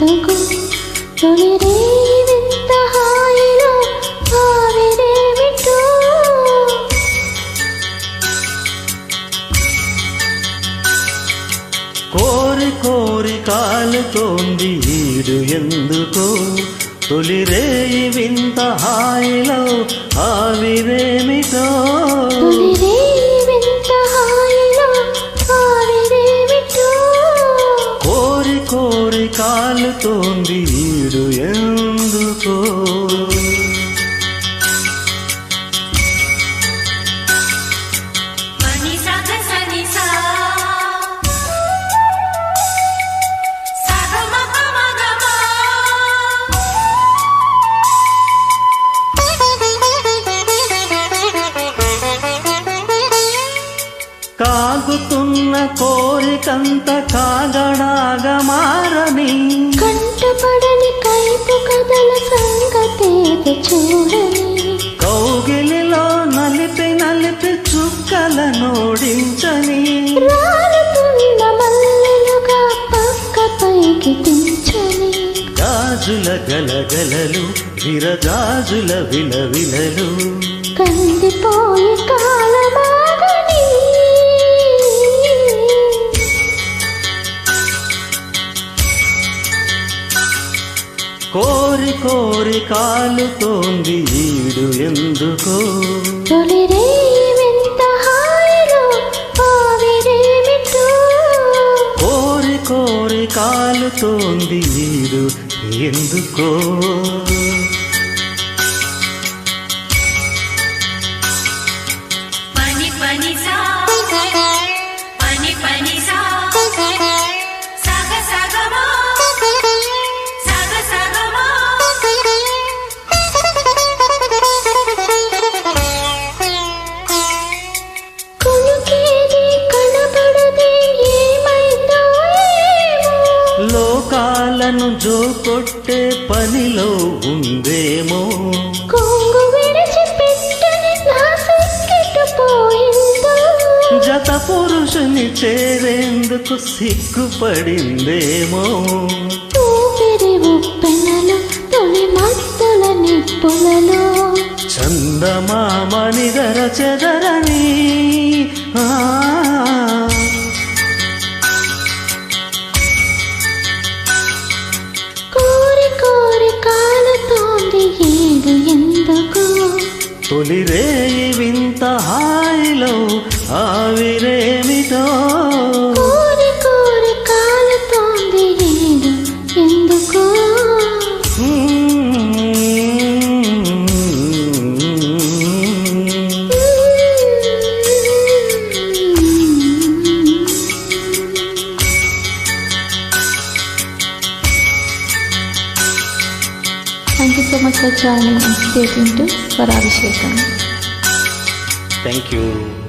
ఎందుకు తొలి రేవింత హాయిలో ఆవిరేమిటో కోరి కోరి కాలుతోంది ఈడు ఎందుకో తొలి రేయి వింత హాయిలో ఆవిరేమిటో కోరి కోరి కాలుతోంది ఈడు ఎందుకో కాగుతున్న కోరికంత కాగడాగా మారని కంటపడని కైపు కథల సంగతేదో చూడని కౌగిలిలో నలిపి నలిపి చుక్కల నోడించని రాలుతున్న మల్లెలుగా పక్క పైకి దించని గాజుల గలగలలు విరజాజుల విలవిలలు కందిపోయి కాలమాగని కోరి కోరి కాలుతోంది ఈడు ఎందుకో తొలి రేవింత హాయిలో ఆవిరేమిటో కోరి కోరి కాలుతోంది ఈడు ఎందుకో లోకాలను జోకొట్టే పనిలో ఉందేమో కొంగు విడిచి పెట్టని నా సిక్కిపోయిందో జత పురుషుని చేరేందుకు సిగ్గుపడిందేమో ఊపిరి ఉప్పెనలో తొలి మత్తుల నిప్పులలో చందమామ నిదర చెదరని తొలి రేయి వింత హాయిలో ఆవిరేమిటో కోరి కోరి కాలుతోంది ఏడు ఎందుకో Thank you so much for joining and stay tuned to Swarabhishekam. Thank you.